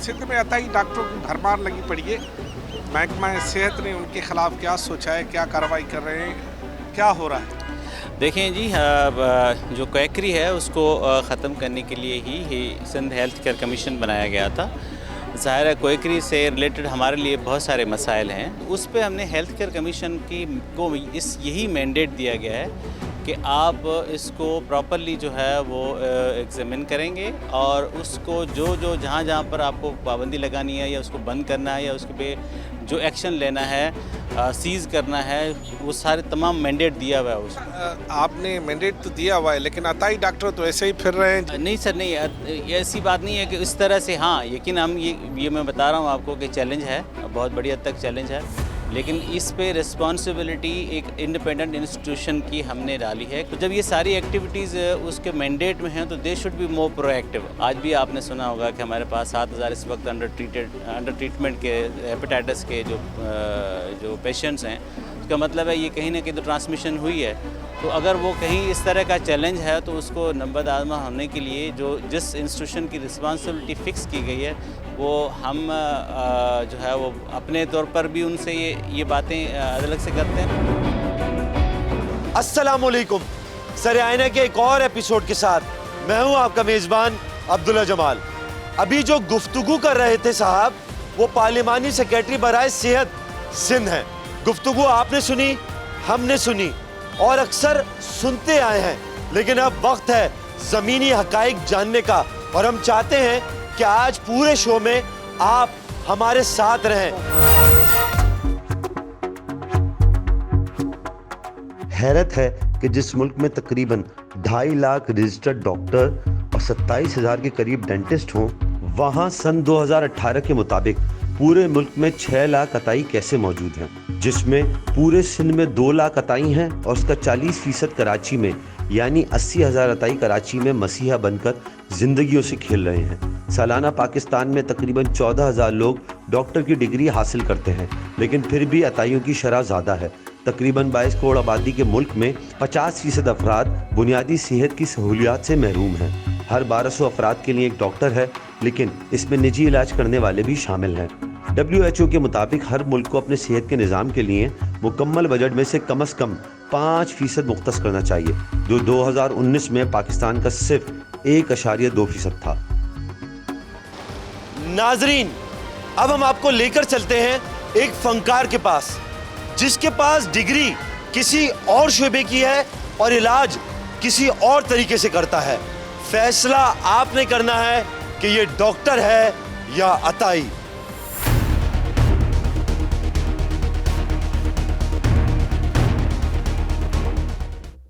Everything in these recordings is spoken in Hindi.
सिंध में अताई डॉक्टरों की भरमार लगी पड़ी है। महकमा सेहत ने उनके खिलाफ क्या सोचा है, क्या कार्रवाई कर रहे हैं, क्या हो रहा है? देखें जी, जो क्वैकरी है उसको ख़त्म करने के लिए ही सिंध हेल्थ केयर कमीशन बनाया गया था। ज़ाहिर है क्वैकरी से रिलेटेड हमारे लिए बहुत सारे मसाइल हैं। उस पे हमने हेल्थ केयर कमीशन को यही मैंडेट दिया गया है कि आप इसको प्रॉपरली जो है वो एग्जामिन करेंगे और उसको जो जहाँ पर आपको पाबंदी लगानी है या उसको बंद करना है या उसके पे जो एक्शन लेना है, सीज़ करना है, वो सारे तमाम मैंडेट दिया हुआ है उसको। आपने मैंडेट तो दिया हुआ है, लेकिन अताई डॉक्टर तो ऐसे ही फिर रहे हैं। नहीं सर, नहीं, ये ऐसी बात नहीं है कि इस तरह से। हाँ, लेकिन हम ये मैं बता रहा हूँ आपको कि चैलेंज है, बहुत बड़ी हद तक चैलेंज है, लेकिन इस पे रिस्पॉन्सिबिलिटी एक इंडिपेंडेंट इंस्टीट्यूशन की हमने डाली है। तो जब ये सारी एक्टिविटीज़ उसके मैंडेट में हैं तो they should be more proactive. आज भी आपने सुना होगा कि हमारे पास 7000 इस वक्त अंडर ट्रीटमेंट के हेपेटाइटिस के जो पेशेंट्स हैं। इसका मतलब है ये कहीं ना कहीं तो ट्रांसमिशन हुई है। तो अगर वो कहीं इस तरह का चैलेंज है तो उसको नंबर आज़मा होने के लिए जिस इंस्टीट्यूशन की रिस्पॉन्सिबिलिटी फ़िक्स की गई है वो हम जो है वो अपने तौर पर भी उनसे ये बातें अलग से करते हैं। अस्सलामुअलैकुम। सर आईना के एक और एपिसोड के साथ मैं हूं आपका मेज़बान अब्दुल्ला जमाल। अभी जो गुफ्तगू कर रहे थे साहब, वो पार्लिमानी सेक्रेटरी बराए सेहत सिंध हैं। गुफ्तगू आपने सुनी, हमने सुनी और अक्सर सुनते आए हैं, लेकिन अब वक्त है ज़मीनी हकाइक जानने का और हम चाहते हैं कि आज पूरे शो में आप हमारे साथ रहें। हैरत है कि जिस मुल्क में तकरीबन 2.5 लाख रजिस्टर्ड डॉक्टर और 27,000 के करीब डेंटिस्ट हों, वहां सन 2018 के मुताबिक पूरे मुल्क में 6 लाख अताई कैसे मौजूद हैं, जिसमें पूरे सिंध में 2 लाख अताई हैं और उसका 40% कराची में, यानी 80,000 अताई कराची में मसीहा बनकर जिंदगियों से खेल रहे हैं। सालाना पाकिस्तान में तकरीबन 14,000 लोग डॉक्टर की डिग्री हासिल करते हैं, लेकिन फिर भी अताइयों की शरह ज़्यादा है। तकरीबन 22 करोड़ आबादी के मुल्क में 50% अफराद बुनियादी सेहत की सहूलियात से महरूम हैं। हर 1200 अफराद के लिए एक डॉक्टर है, लेकिन इसमें निजी इलाज करने वाले भी शामिल हैं। WHO के मुताबिक हर मुल्क को अपने सेहत के निज़ाम के लिए मुकम्मल बजट में से कम 5% मुख्तस करना चाहिए, जो 2019 में पाकिस्तान का सिर्फ 1.2% था। नाजरीन, अब हम आपको लेकर चलते हैं एक फनकार के पास, जिसके पास डिग्री किसी और शोबे की है और इलाज किसी और तरीके से करता है। फैसला आपने करना है कि ये डॉक्टर है या अताई।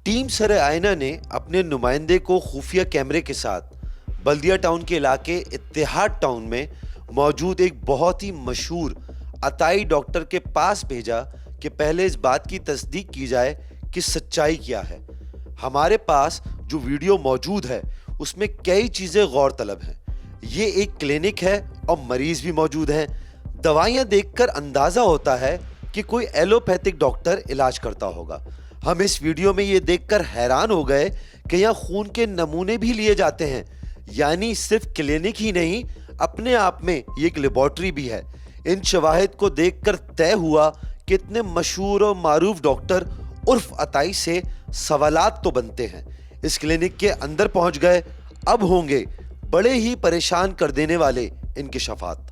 टीम सरे आईना ने अपने नुमाइंदे को खुफिया कैमरे के साथ बल्दिया टाउन के इलाके इत्तेहाद टाउन में मौजूद एक बहुत ही मशहूर अताई डॉक्टर के पास भेजा कि पहले इस बात की तस्दीक की जाए कि सच्चाई क्या है। हमारे पास जो वीडियो मौजूद है उसमें कई चीज़ें गौर तलब हैं। ये एक क्लिनिक है और मरीज भी मौजूद हैं। दवाइयाँ देखकर अंदाज़ा होता है कि कोई एलोपैथिक डॉक्टर इलाज करता होगा। हम इस वीडियो में ये देखकर हैरान हो गए कि यहाँ खून के नमूने भी लिए जाते हैं, यानी सिर्फ क्लिनिक ही नहीं, अपने आप में ये एक लेबॉर्ट्री भी है। इन शवाहिद को देखकर तय हुआ कि इतने मशहूर और मारूफ डॉक्टर उर्फ अताई से सवालात तो बनते हैं। इस क्लिनिक के अंदर पहुंच गए। अब होंगे बड़े ही परेशान कर देने वाले इंकिशाफात।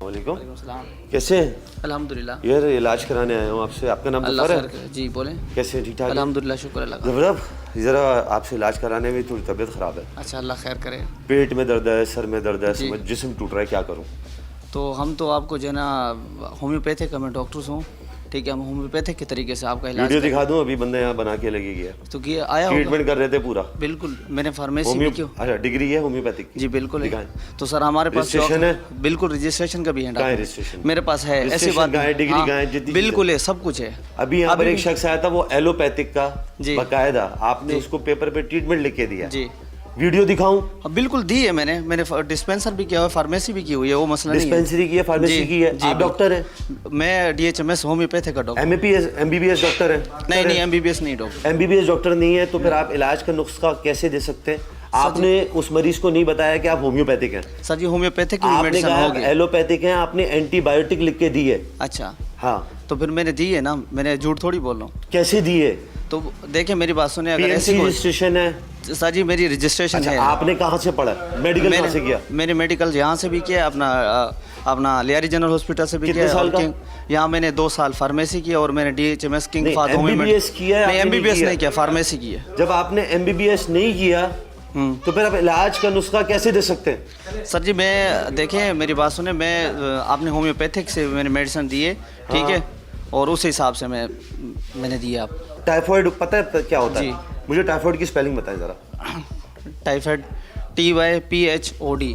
कैसे हैं? अल्हम्दुलिल्लाह। यार इलाज कराने आया हूँ आपसे। आपका नाम अल्लाह है? खैर करे। जी बोलें। कैसे, ठीक ठाक? अल्हम्दुलिल्लाह, शुक्र अल्लाह का। जबरदस्त। ज़रा आपसे इलाज कराने में थोड़ी तबीयत ख़राब है। अच्छा, अल्लाह खैर करे। पेट में दर्द है, सर में दर्द है, समझ जिस्म टूट रहा है, क्या करूँ? तो हम तो आपको जो है ना होम्योपैथिक का मैं डॉक्टर हूँ, ठीक है, हम होम्योपैथिक के तरीके से आपका इलाज वीडियो दिखा दूँ? अभी बंदे यहाँ बना के लगी गया तो कि आया ट्रीटमेंट कर रहे थे पूरा। बिल्कुल, मैंने फार्मेसी भी क्यों। अच्छा, डिग्री है होम्योपैथिक की? जी बिल्कुल है। दिखाएं। तो सर हमारे पास रजिस्ट्रेशन है? बिल्कुल, रजिस्ट्रेशन का भी है कहाँ है रजिस्ट्रेशन? मेरे पास है। ऐसी बात डिग्री हाँ, कहाँ है? जितनी बिल्कुल है, सब कुछ है। अभी यहाँ पर एक शख्स आया था, वो एलोपैथिक का बाकायदा, आपने उसको पेपर पे ट्रीटमेंट लिख के दिया। जी, वीडियो दिखाऊं? बिल्कुल दी है मैंने डिस्पेंसर भी किया हुआ, फार्मेसी भी की हुई है, वो मसला नहीं है। डिस्पेंसरी की है, फार्मेसी की है। आप डॉक्टर हैं? मैं DHMS होम्योपैथिक का डॉक्टर। MBBS डॉक्टर हैं? नहीं, MBBS नहीं डॉक्टर। MBBS डॉक्टर नहीं है तो फिर आप इलाज का नुस्खा कैसे दे सकते हैं? आपने उस मरीज को नहीं बताया कि आप होम्योपैथिक हैं। सर जी होम्योपैथिक की आपने मेडिसिन कहा होगी। एलोपैथिक हैं, आपने एंटीबायोटिक लिख के दी है। अच्छा, हाँ, तो फिर मैंने दी है ना, मैंने झूठ थोड़ी बोल रहा हूँ। कैसे दी है? तो देखिए मेरी बात सुने, अगर ऐसी PMC कोई रजिस्ट्रेशन है। सर जी मेरी रजिस्ट्रेशन अच्छा, है। आपने कहाँ से पढ़ा, मेडिकल कहाँ से किया? मैंने मेडिकल यहाँ से भी किया, अपना लियारी जनरल हॉस्पिटल से भी कितने किया। साल का? यहाँ मैंने 2 साल फार्मेसी किया और मैंने DHMS किंग नहीं, फादर MBBS किया है, नहीं, आपने नहीं MBBS किया? नहीं किया, फार्मेसी की है। जब आपने MBBS नहीं किया तो फिर आप इलाज का नुस्खा कैसे दे सकते हैं? सर जी मैं देखिए मेरी बात सुने, मैं आपने होम्योपैथिक से मैंने मेडिसिन दी है, ठीक है, और उस हिसाब से मैंने दिया। आप टाइफाइड पता है क्या होता जी। है? मुझे टाइफाइड की स्पेलिंग बताएं जरा। Typhoid TYPHOD।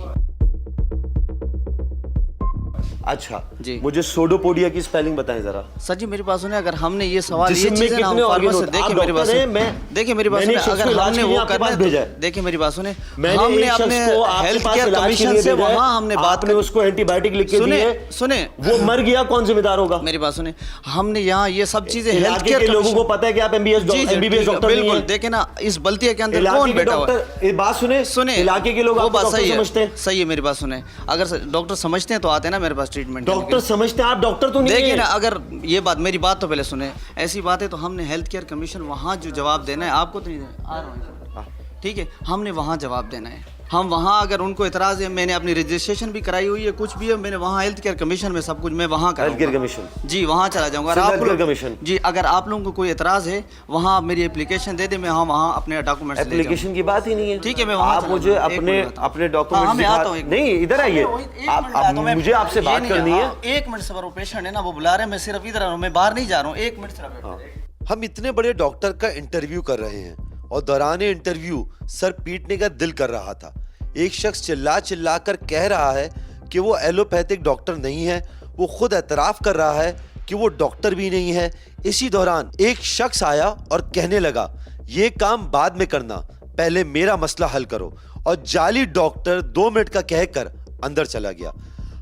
अच्छा जी। मुझे सोडोपोडिया की स्पेलिंग बताएं जरा। सर जी मेरी बात सुने, अगर हमने ये सवाल ये जिस्म में चीजें ना कितने हम organ फार्मा से होते हैं? देखिए आप मेरी बात डॉक्टर हैं, सुने, मैं- देखिए मेरी बात मैंने सुने, एक शख्स अगर को इलाज हमने के लिए वो आपके करना पास है भेजा है। तो देखिए मेरी बात सुने, मैंने हमने एक शख्स अपने को आपके हेल्थ पास केयर इलाज के कमीशन लिए से भेजा है, वहाँ हमने बात आपने उसको एंटीबायोटिक लिख के दी है, सुने वो मर गया, कौन जिम्मेदार होगा? मेरी बात सुने, हमने यहाँ ये सब चीजें हेल्थ इलाके केयर के लोगों को पता है कि आप MBBS डॉक्टर नहीं बिल्कुल। हैं। देखे ना इस बल्तिया के अंदर इलाके कौन के बैठा हुआ है? डॉक्टर, ये बात सुने, इलाके के लोग वो आपको बात डॉक्टर सही समझते है, हैं। सही है मेरी बात सुने, अगर डॉक्टर समझते हैं तो आते हैं ना मेरे पास ट्रीटमेंट। डॉक्टर समझते हैं, आप डॉक्टर तो नहीं देखिए हैं। ना, अगर ये बात मेरी बात तो पहले सुने, ऐसी बात है तो हमने हेल्थ केयर कमीशन वहाँ जो जवाब देना है, आपको तो नहीं देना, आ रहा हूँ, ठीक है, हमने वहाँ जवाब देना है। हम वहाँ अगर उनको इतराज़ है, मैंने अपनी रजिस्ट्रेशन भी कराई हुई है, कुछ भी है, मैंने वहाँ हेल्थ केयर कमीशन में सब कुछ मैं वहाँ हेल्थ कराऊंगा। केयर कमीशन, जी वहाँ चला जाऊँगा। सिंध हेल्थ केयर लोग कमीशन। जी अगर आप लोगों को कोई एतराज़ है, वहाँ आप मेरी एप्लीकेशन दे दें, मैं वहाँ अपने डॉक्यूमेंट्स ले जाऊँगा। एप्लीकेशन की बात ही नहीं है। ठीक है, मैं वहाँ आप चला मुझे जाऊँगा। एक अपने मिनट आता हूँ। अपने डॉक्यूमेंट्स हाँ, मैं आता हूँ एक नहीं, इधर आइए, एक मिनट आप आता हूँ, मैं- मुझे आपसे ये बात नहीं, करनी है। हाँ, एक मिनट से, वो पेशेंट है ना, वो बुला रहे हैं, मैं सिर्फ इधर आ रहा हूँ, मैं बाहर नहीं जा रहा हूँ, एक मिनट सिर्फ। हम इतने बड़े डॉक्टर का इंटरव्यू कर रहे हैं और दौरान इंटरव्यू सर पीटने का दिल कर रहा था। एक शख्स चिल्ला चिल्ला कर कह रहा है कि वो एलोपैथिक डॉक्टर नहीं है, वो खुद एतराफ कर रहा है कि वो डॉक्टर भी नहीं है। इसी दौरान एक शख्स आया और कहने लगा, ये काम बाद में करना, पहले मेरा मसला हल करो, और जाली डॉक्टर 2 मिनट का कहकर अंदर चला गया।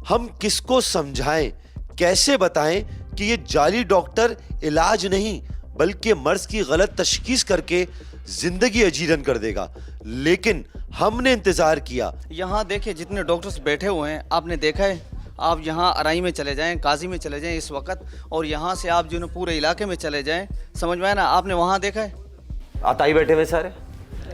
हम किसको समझाएं, कैसे बताएं कि ये जाली डॉक्टर इलाज नहीं बल्कि मर्ज की गलत तशखीस करके जिंदगी अजीरन कर देगा। लेकिन हमने इंतजार किया। यहाँ देखिए जितने डॉक्टर्स बैठे हुए हैं, आपने देखा है, आप यहाँ अराई में चले जाएं, काजी में चले जाएं इस वक्त, और यहाँ से आप जो है पूरे इलाके में चले जाएं, समझ में आया ना, आपने वहाँ देखा है, आताई बैठे हुए सारे,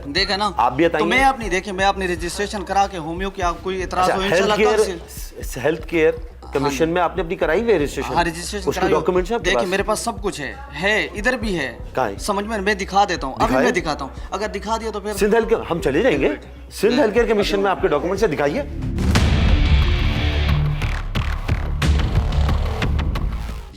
देखा ना, आप भी बताइए। तो मैं अपनी देखिए, मैं अपनी रजिस्ट्रेशन करा के होम्यो की, आप कोई इतराज हो हेल्थ इंशाल्लाह कल से। केयर कमीशन में आपने अपनी कराई हुई रजिस्ट्रेशन? हाँ रजिस्ट्रेशन उसके कराई। डॉक्यूमेंट्स हैं आपके देखिए पास? मेरे पास सब कुछ है, इधर भी है, कहाँ है? समझ में, मैं दिखा देता हूँ, अभी दिखाए? मैं दिखाता हूँ, अगर दिखा दिया तो फिर सिंध हेल्थ केयर, हम चले जाएंगे सिंध हेल्थ केयर कमीशन में, आपके डॉक्यूमेंट्स है, दिखाइए।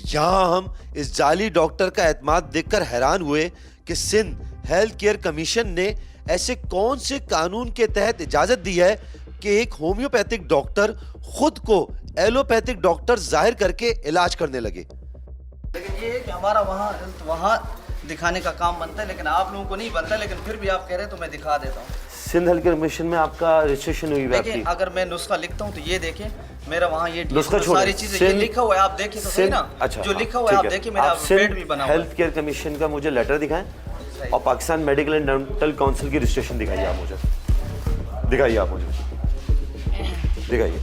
यहाँ हम इस जाली डॉक्टर का एतमाद देखकर हैरान हुए कि सिंध हेल्थ केयर कमीशन ने ऐसे कौन से कानून के तहत इजाजत दी है कि एक होम्योपैथिक डॉक्टर खुद को एलोपैथिक डॉक्टर जाहिर करके इलाज करने लगे। लेकिन ये है कि हमारा वहाँ दिखाने का काम बनता है, लेकिन आप लोगों को नहीं बनता, लेकिन फिर भी आप कह रहे हैं तो मैं दिखा देता हूँ। सिंध हेल्थ केयर कमीशन में आपका रजिस्ट्रेशन हुई है देखिए आपकी? अगर मैं नुस्खा लिखता हूँ तो ये देखें, मेरा वहाँ ये नुस्खा छोड़ें, सारी चीजें ये सिंध- लिखा हुआ है, आप देखिए तो सही ना, अच्छा, जो हाँ, लिखा हुआ है ठीक आप देखिए, मेरा आप पेड भी बना हुआ है। हेल्थ केयर कमीशन का मुझे लेटर दिखाएं और Pakistan medical and dental council की रजिस्ट्रेशन दिखाइए आप मुझे, दिखाइए आप मुझे, दिखाइए।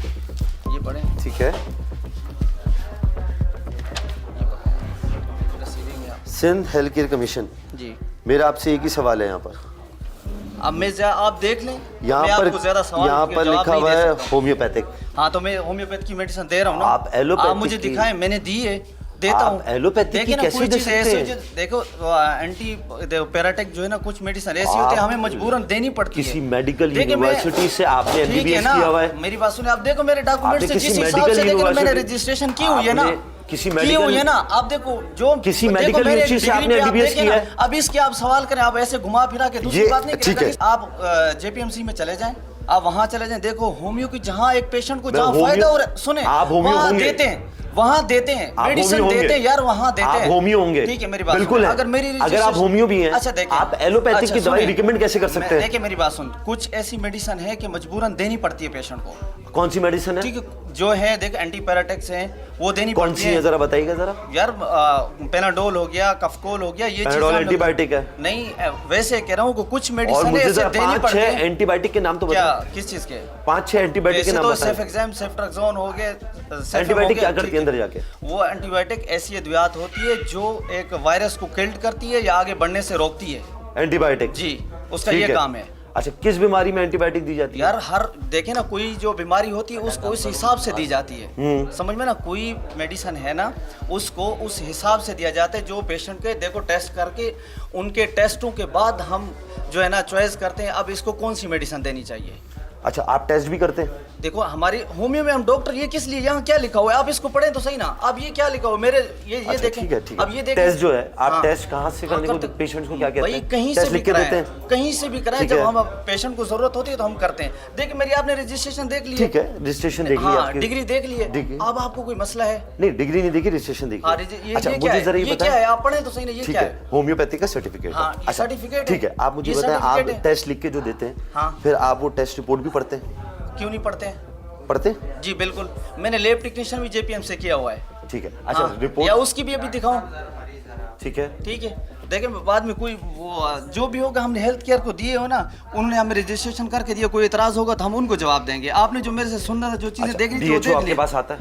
ये पढ़े ठीक है, रिसीविंग है सिंध हेल्थ केयर कमीशन। जी। मेरा आपसे एक ही सवाल है यहाँ पर, अब मैं आप देख लें, यहाँ मैं पर आपको ज्यादा सवाल यहाँ के पर जवाब लिखा नहीं हुआ दे है सकता। होम्योपैथिक। हाँ तो मैं होम्योपैथ की मेडिसिन दे रहा हूँ ना, आप एलोपैथिक आप मुझे की- दिखाएं, मैंने दी है, देता आप हूँ। एलोपैथिक देखिए की ना, कैसे कोई दे चीज़ सकते ऐसी हैं? जो देखो एंटी पैराटेक जो है ना, कुछ मेडिसिन ऐसी होती है हमें मजबूरन देनी पड़ती है। किसी मेडिकल देखिए मैं- यूनिवर्सिटी से आपने ठीक है MBBS ना, किया हुआ है? मेरी बात सुने, आप देखो मेरे डॉक्यूमेंट आपने से, किसी जिस हिसाब मेडिकल से देखो मैंने यूनिवर्सिटी- रजिस्ट्रेशन की हुई है ना, आपने किसी की मेडिकल- हुई है ना, आप देखो जो किसी देखो मेडिकल मेरे यूनिवर्सिटी से डिग्री आपने पे आप MBBS देखिए किया ना, है? अब इसके आप सवाल करें, आप ऐसे घुमा फिरा के दूसरी ये बात नहीं ठीक है। करें। आप JPMC में चले जाएं, आप वहाँ चले जाएं, देखो होम्यो की जहाँ एक पेशेंट को मैं जहाँ होम्यो- फायदा हो रहा है, सुने आप होम्यो वहाँ होंगे? देते हैं, वहाँ देते हैं आप मेडिसिन होम्यो देते हैं होंगे? यार, वहाँ देते आप हैं। होम्यो होंगे? ठीक है मेरी बात बिल्कुल सुनो, है। अगर मेरी अगर आप registration- होम्यो भी हैं, अच्छा देखिए, आप एलोपैथिक की दवाई सुनिए, recommend कैसे कर सकते हैं? देखिए मेरी बात सुन, कुछ ऐसी मेडिसिन है कि मजबूरन देनी पड़ती है पेशेंट को। कौन सी मेडिसिन है? ठीक है, जो है देख एंटीपायरेटिक्स हैं वो देनी कौन पड़ती सी है जरा बताइएगा जरा। यार पेनाडोल हो गया, कफकोल हो गया, ये पेनाडोल एंटीबायोटिक है। नहीं वैसे कह रहा हूँ कुछ और मेडिसिन मुझे जरा देनी 5-6 पड़ती है। एंटीबायोटिक के नाम तो क्या बताओ। किस चीज के? 5-6 एंटीबायोटिक के वैसे नाम तो बताएं। सेफेक्साम, सेफ्ट्राक्सोन हो गए। एंटीबायोटिक क्या करती है अंदर जाके? वो एंटीबायोटिक ऐसी अद्वियात होती है जो एक वायरस को किल्ड करती है या आगे बढ़ने से रोकती है। एंटीबायोटिक जी, उसका ठीक ये है। काम है। अच्छा, किस बीमारी में एंटीबायोटिक दी जाती है? यार हर देखे ना, कोई जो बीमारी होती है उसको उस हिसाब से दी जाती है। समझ में ना, कोई मेडिसिन है ना उसको उस हिसाब से दिया जाता है जो पेशेंट के देखो टेस्ट करके उनके टेस्टों के बाद हम जो है ना चॉइस करते हैं अब इसको कौन सी मेडिसिन देनी चाहिए। अच्छा, आप टेस्ट भी करते हैं? देखो हमारी होमियो में हम डॉक्टर, ये किस लिए, यहाँ क्या लिखा हुआ है आप इसको पढ़ें तो सही ना। अब ये क्या लिखा हुआ है मेरे ये अच्छा, देखें। ठीक है, ठीक है। अब ये देखें टेस्ट जो है आप हाँ। टेस्ट कहाँ से करने को पेशेंट्स को क्या कहते भाई हैं? कहीं टेस्ट से भी लिख के देते कराएं, हैं? कहीं से भी कराएं। ठीक जब है। हम पेशेंट को जरूरत होती है तो हम करते हैं। देख मेरी आपने रजिस्ट्रेशन देख ली ठीक है, रजिस्ट्रेशन देख लिया हाँ, आपकी। डिग्री देख ली है। डिग्री। अब आपको कोई मसला है? नहीं, डिग्री नहीं देखी, रजिस्ट्रेशन देखी। हाँ, अच्छा, ये क्या मुझे जरा है? ये ये क्या बताएं। है? आप पढ़ें तो सही ना, ये ठीक क्या है, है? होम्योपैथी का सर्टिफिकेट हाँ, है। ये सर्टिफिकेट है। ठीक है, आप मुझे ये बताएं, आप सर्टिफिकेट है। टेस्ट लिख के जो देते हैं हाँ। फिर आप वो टेस्ट रिपोर्ट भी पढ़ते हैं? क्यों नहीं पढ़ते हैं? पढ़ते हैं? जी बिल्कुल, मैंने लैब टेक्नीशियन भी जेपीएम से किया हुआ है। ठीक है। अच्छा, हाँ, या रिपोर्ट उसकी भी अभी दिखाऊं? ठीक है। ठीक है, देखें बाद में कोई वो जो भी होगा हमने हेल्थ केयर को दिए हो ना, उन्होंने हमें रजिस्ट्रेशन करके दिया, कोई इतराज होगा तो हम उनको जवाब देंगे। आपने जो मेरे से सुनना था, जो चीजें देखनी थी वो DHO देख आपके ली। पास आता है?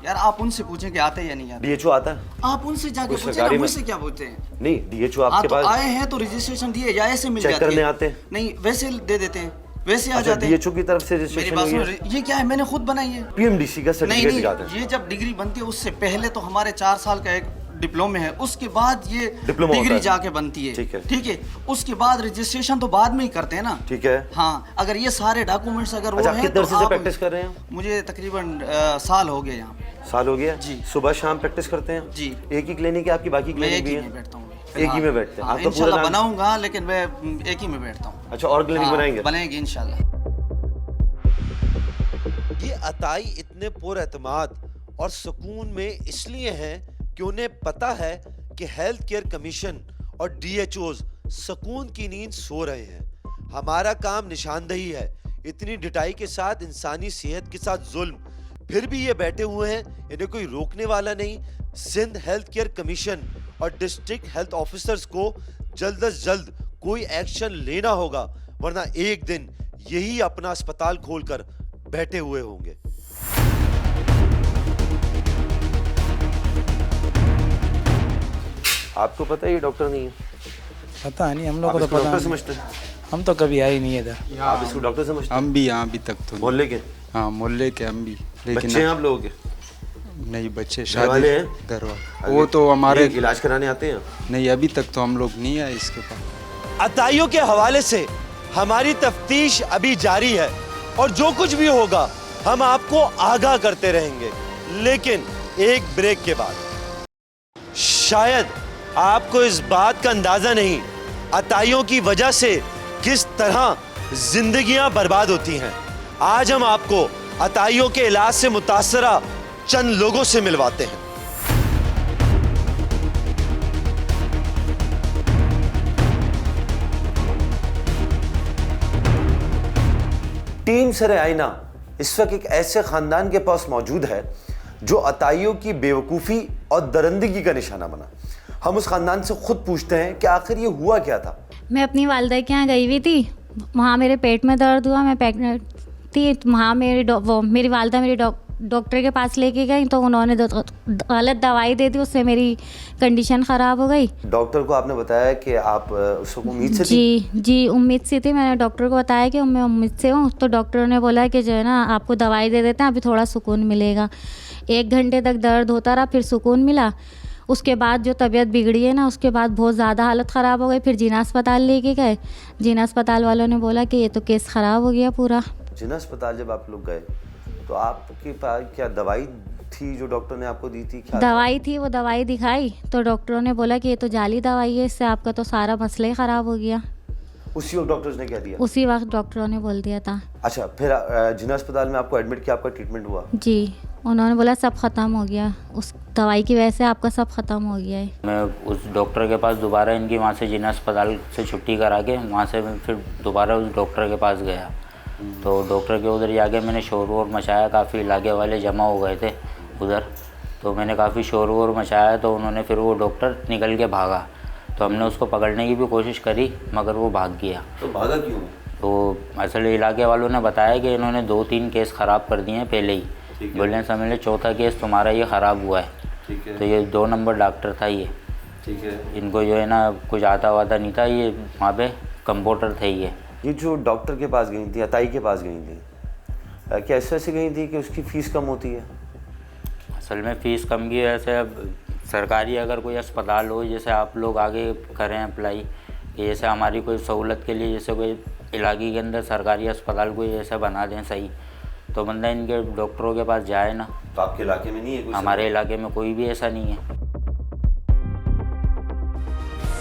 यार आप उनसे पूछें कि आते हैं या नहीं आते। DHO आता है? आप उनसे जाके कोई पूछे ना, सरकारी में? मुझसे क्या पूछते हैं। नहीं, DHO हाँ आपके तो पास आए हैं तो रजिस्ट्रेशन दिए या ऐसे मिल चेक जाती करने है। आते हैं? नहीं वैसे दे देते हैं, वैसे आ अच्छा, जाते हैं। DHO की तरफ से मेरी रजिस्ट्रेशन बात हुई सुनो, है? ये क्या है, मैंने खुद बनाई है। PMDC का नहीं सर्टिफिकेट नहीं, दिखाते हैं? ये जब डिग्री बनती है उससे पहले तो हमारे 4 साल का एक डिप्लोमा है, उसके बाद ये डिप्लोमा होता डिग्री है। जाके बनती है। ठीक है। ठीक है, उसके बाद रजिस्ट्रेशन तो बाद में ही करते हैं ना। ठीक है। हाँ, अगर ये सारे डॉक्यूमेंट्स अगर अच्छा, वो आप हैं कितने तो अरसे से आप प्रैक्टिस कर रहे हैं? मुझे तकरीबन साल हो गए यहाँ। साल हो गया? जी। सुबह शाम प्रैक्टिस करते हैं? जी। एक ही क्लिनिक है आपकी, बाकी मैं क्लिनिक एक भी ही है? में बैठता हूँ। एक ही में बैठते हैं? हाँ, आपका पूरा इंशाल्लाह नाम? बनाऊंगा, लेकिन मैं एक ही में बैठता हूँ। अच्छा, और क्लिनिक हाँ, बनाएंगे? बनेंगे इंशाल्लाह। ये अताई इतने पुरएतमाद और सुकून में इसलिए हैं कि उन्हें पता है कि हेल्थ केयर कमीशन और DHOs सुकून की नींद सो रहे हैं। हमारा काम निशानदही है। इतनी डिटाई के साथ इंसानी सेहत के साथ जुल्म, फिर भी ये बैठे हुए हैं, इन्हें कोई रोकने वाला नहीं। सिंध हेल्थ केयर कमीशन और डिस्ट्रिक्ट हेल्थ ऑफिसर्स को जल्द अज जल्द कोई एक्शन लेना होगा, वरना एक दिन यही अपना अस्पताल खोलकर बैठे हुए होंगे। आपको पता है ये डॉक्टर नहीं है? पता नहीं, हम लोग आप को तो इसको पता डॉक्टर नहीं। समझते हैं? हम तो कभी आए नहीं इधर। आप इसको डॉक्टर समझते हैं? हम भी यहाँ अभी तक तो मोहल्ले के हाँ मोहल्ले के हम भी, लेकिन बच्चे हैं आप लोगों के? नहीं बच्चे घर वाले हैं? घर वाले वो तो हमारे ये इलाज कराने आते हैं? नहीं, अभी तक तो हम लोग नहीं आए इसके पास। अताइयों के हवाले से हमारी तफ्तीश अभी जारी है और जो कुछ भी होगा हम आपको आगाह करते रहेंगे, लेकिन एक ब्रेक के बाद। शायद आपको इस बात का अंदाजा नहीं, अताइयों की वजह से किस तरह जिंदगियां बर्बाद होती हैं। आज हम आपको अताइयों के इलाज से मुतासरा चंद लोगों से मिलवाते हैं। टीम सरे आईना इस वक्त एक ऐसे खानदान के पास मौजूद है जो अताइयों की बेवकूफ़ी और दरिंदगी का निशाना बना। हम उस खानदान से खुद पूछते हैं कि आखिर ये हुआ क्या था। मैं अपनी वालदा के यहाँ गई हुई थी, वहाँ मेरे पेट में दर्द हुआ, मैं प्रेग्नेंट थी। वहाँ मेरी वालदा मेरी डॉक्टर के पास लेके गई तो उन्होंने गलत दवाई दे दी, उससे मेरी कंडीशन ख़राब हो गई। डॉक्टर को आपने बताया कि आप उसको उम्मीद से थी? जी उम्मीद से थी। मैंने डॉक्टर को बताया कि मैं उम्मीद से हूँ, तो डॉक्टर ने बोला कि जो है ना आपको दवाई दे देते हैं, अभी थोड़ा सुकून मिलेगा। 1 घंटे तक दर्द होता रहा, फिर सुकून मिला। उसके बाद जो तबीयत बिगड़ी है ना, उसके बाद बहुत ज़्यादा हालत ख़राब हो गई। फिर जिना अस्पताल लेके गए, जिना अस्पताल वालों ने बोला कि ये तो केस ख़राब हो गया पूरा। जिना अस्पताल जब आप लोग गए तो आपके पास क्या दवाई थी जो डॉक्टर ने आपको दी थी? क्या दवाई थी, वो दवाई दिखाई तो डॉक्टरों ने बोला कि ये तो जाली दवाई है, इससे आपका तो सारा मसला ही ख़राब हो गया। उसी वक्त डॉक्टर्स ने क्या दिया? उसी वक्त डॉक्टरों ने बोल दिया था। अच्छा, फिर जिना अस्पताल में आपको एडमिट किया, आपका ट्रीटमेंट हुआ? जी, उन्होंने बोला सब ख़त्म हो गया, उस दवाई की वजह से आपका सब ख़त्म हो गया है। मैं उस डॉक्टर के पास दोबारा इनकी वहाँ से जिना अस्पताल से छुट्टी करा के वहाँ से मैं फिर दोबारा उस डॉक्टर के पास गया। तो डॉक्टर के उधर जाके मैंने शोर वोर मचाया, काफ़ी इलाके वाले जमा हो गए थे उधर, तो मैंने काफ़ी शोर वोर मचाया, तो उन्होंने फिर वो डॉक्टर निकल के भागा। तो हमने उसको पकड़ने की भी कोशिश करी मगर वो भाग गया। तो भागा क्यों? तो असल इलाके वालों ने बताया कि इन्होंने 2-3 केस ख़राब कर दिए हैं पहले ही। बोले समझ ले चौथा केस तुम्हारा ये ख़राब हुआ है। ठीक है। तो ये 2 नंबर डॉक्टर था ये। ठीक है। इनको जो है ना कुछ आता वाता नहीं था, ये वहाँ पे कंपाउंडर थे ये जो डॉक्टर के पास गई थी, अताई के पास गई थी, क्या ऐसे ऐसे गई थी कि उसकी फ़ीस कम होती है? असल में फ़ीस कम की वजह से अब सरकारी अगर कोई अस्पताल हो, जैसे आप लोग आगे करें अप्लाई कि जैसे हमारी कोई सहूलत के लिए जैसे कोई इलाके के अंदर सरकारी अस्पताल कोई ऐसा बना दें सही, तो बंदा इनके डॉक्टरों के पास जाए ना। तो आपके इलाके में नहीं है कोई? हमारे इलाके में कोई भी ऐसा नहीं है।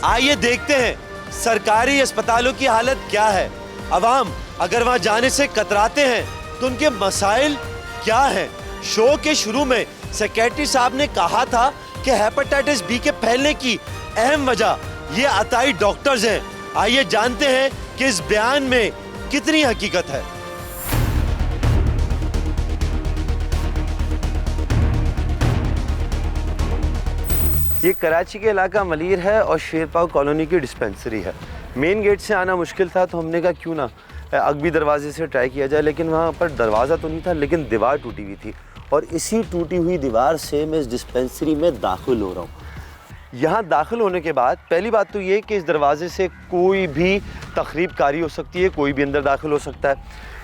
आइए देखते हैं सरकारी अस्पतालों की हालत क्या है। अवाम अगर वहां जाने से कतराते हैं तो उनके मसाइल क्या हैं। शो के शुरू में सेक्रेटरी साहब ने कहा था कि हेपेटाइटिस बी के फैलने की अहम वजह ये अताई डॉक्टर्स हैं। आइए जानते हैं कि इस बयान में कितनी हकीकत है। ये कराची के इलाका मलीर है और शेरपाव कॉलोनी की डिस्पेंसरी है। मेन गेट से आना मुश्किल था तो हमने कहा क्यों ना अगबी दरवाजे से ट्राई किया जाए, लेकिन वहाँ पर दरवाज़ा तो नहीं था लेकिन दीवार टूटी हुई थी और इसी टूटी हुई दीवार से मैं इस डिस्पेंसरी में दाखिल हो रहा हूँ। यहाँ दाखिल होने के बाद पहली बात तो ये कि इस दरवाजे से कोई भी तखरीबकारी हो सकती है, कोई भी अंदर दाखिल हो सकता है।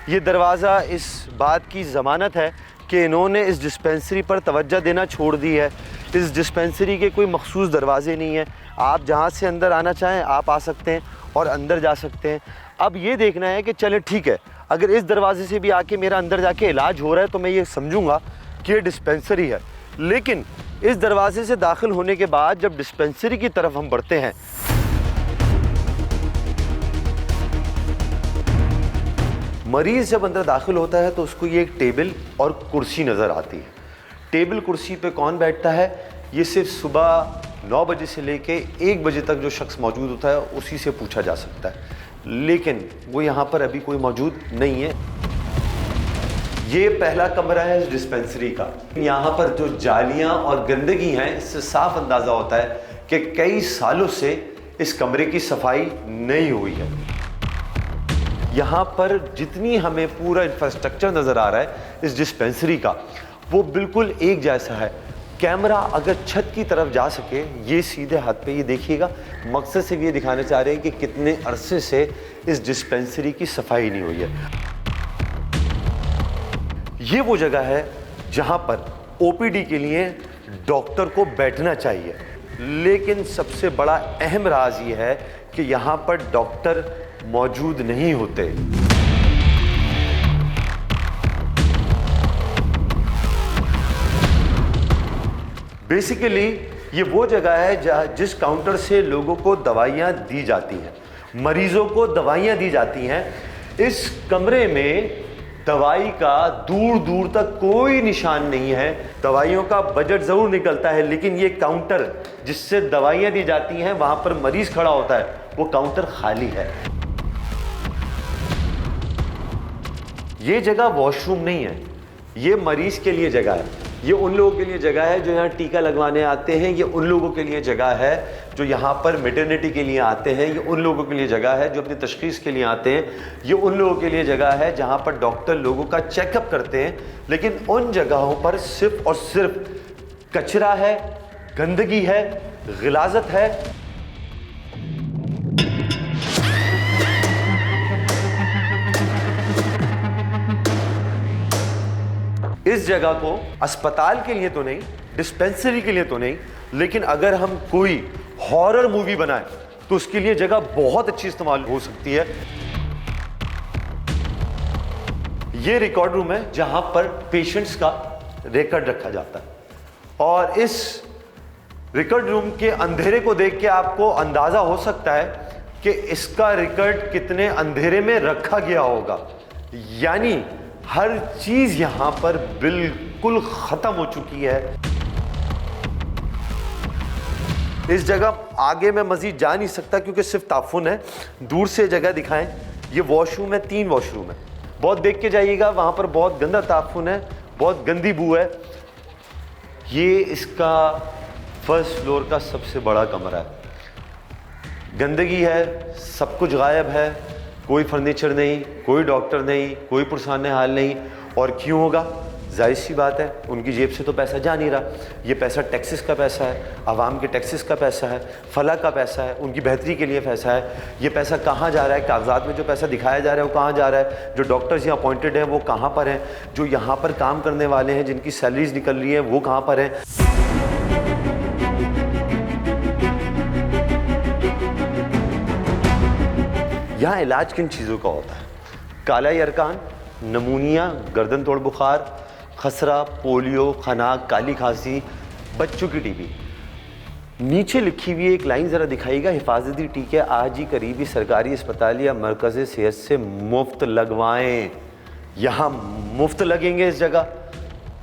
ये दरवाज़ा इस बात की ज़मानत है कि इन्होंने इस डिस्पेंसरी पर तवज्जो देना छोड़ दी है। इस डिस्पेंसरी के कोई मखसूस दरवाजे नहीं हैं, आप जहाँ से अंदर आना चाहें आप आ सकते हैं और अंदर जा सकते हैं। अब ये देखना है कि चले ठीक है, अगर इस दरवाजे से भी आके मेरा अंदर जाके इलाज हो रहा है तो मैं ये समझूंगा कि ये डिस्पेंसरी है, लेकिन इस दरवाजे से दाखिल होने के बाद जब डिस्पेंसरी की तरफ हम बढ़ते हैं मरीज़ जब अंदर दाखिल होता है तो उसको ये एक टेबल और कुर्सी नज़र आती है। टेबल कुर्सी पे कौन बैठता है? ये सिर्फ सुबह 9 बजे से लेके 1 बजे तक जो शख्स मौजूद होता है उसी से पूछा जा सकता है, लेकिन वो यहाँ पर अभी कोई मौजूद नहीं है। ये पहला कमरा है इस डिस्पेंसरी का। यहाँ पर जो जालियाँ और गंदगी हैं इससे साफ अंदाज़ा होता है कि कई सालों से इस कमरे की सफाई नहीं हुई है। यहाँ पर जितनी हमें पूरा इंफ्रास्ट्रक्चर नज़र आ रहा है इस डिस्पेंसरी का वो बिल्कुल एक जैसा है। कैमरा अगर छत की तरफ जा सके, ये सीधे हाथ पे ये देखिएगा, मकसद से ये दिखाना चाह रहे हैं कि कितने अरसे से इस डिस्पेंसरी की सफाई नहीं हुई है। ये वो जगह है जहाँ पर ओपीडी के लिए डॉक्टर को बैठना चाहिए, लेकिन सबसे बड़ा अहम राज ये है कि यहाँ पर डॉक्टर मौजूद नहीं होते। बेसिकली ये वो जगह है जिस काउंटर से लोगों को दवाइयाँ दी जाती हैं, मरीजों को दवाइयाँ दी जाती हैं। इस कमरे में दवाई का दूर दूर तक कोई निशान नहीं है। दवाइयों का बजट ज़रूर निकलता है, लेकिन ये काउंटर जिससे दवाइयाँ दी जाती हैं वहाँ पर मरीज़ खड़ा होता है, वो काउंटर खाली है। ये जगह वॉशरूम नहीं है, ये मरीज़ के लिए जगह है। ये उन लोगों के लिए जगह है जो यहाँ टीका लगवाने आते हैं, ये उन लोगों के लिए जगह है जो यहाँ पर मैटरनिटी के लिए आते हैं, ये उन लोगों के लिए जगह है जो अपनी तशख़ीस के लिए आते हैं, ये उन लोगों के लिए जगह है जहाँ पर डॉक्टर लोगों का चेकअप करते हैं। लेकिन उन जगहों पर सिर्फ और सिर्फ कचरा है, गंदगी है, गिलाज़त है। इस जगह को अस्पताल के लिए तो नहीं, डिस्पेंसरी के लिए तो नहीं, लेकिन अगर हम कोई हॉरर मूवी बनाएं तो उसके लिए जगह बहुत अच्छी इस्तेमाल हो सकती है। ये रिकॉर्ड रूम है जहां पर पेशेंट्स का रिकॉर्ड रखा जाता है और इस रिकॉर्ड रूम के अंधेरे को देख के आपको अंदाजा हो सकता है कि इसका रिकॉर्ड कितने अंधेरे में रखा गया होगा। यानी हर चीज यहां पर बिल्कुल खत्म हो चुकी है। इस जगह आगे मैं मजीद जा नहीं सकता क्योंकि सिर्फ ताफुन है। दूर से जगह दिखाएं। ये वॉशरूम है, 3 वॉशरूम है। बहुत देख के जाइएगा, वहाँ पर बहुत गंदा ताफुन है, बहुत गंदी बू है। ये इसका फर्स्ट फ्लोर का सबसे बड़ा कमरा है। गंदगी है, सब कुछ गायब है, कोई फर्नीचर नहीं, कोई डॉक्टर नहीं, कोई पुरसाने हाल नहीं। और क्यों होगा? जाहिर सी बात है, उनकी जेब से तो पैसा जा नहीं रहा। ये पैसा टैक्सेस का पैसा है, आवाम के टैक्सेस का पैसा है, फला का पैसा है, उनकी बेहतरी के लिए पैसा है। ये पैसा कहाँ जा रहा है? कागजात में जो पैसा दिखाया जा रहा है वो कहाँ जा रहा है? जो डॉक्टर्स यहाँ अपॉइंटेड हैं वो कहाँ पर हैं? जो यहाँ पर काम करने वाले हैं, जिनकी सैलरीज निकल रही हैं, वो कहाँ पर हैं? यहाँ इलाज किन चीज़ों का होता है? काला यरकान, नमूनिया, गर्दन तोड़ बुखार, खसरा, पोलियो, खनाक, काली खांसी, बच्चों की टीबी। नीचे लिखी हुई एक लाइन ज़रा दिखाइएगा, हिफाजती टीके आज ही करीबी सरकारी अस्पताल या मरकज़ सेहत से मुफ्त लगवाएं। यहाँ मुफ्त लगेंगे इस जगह?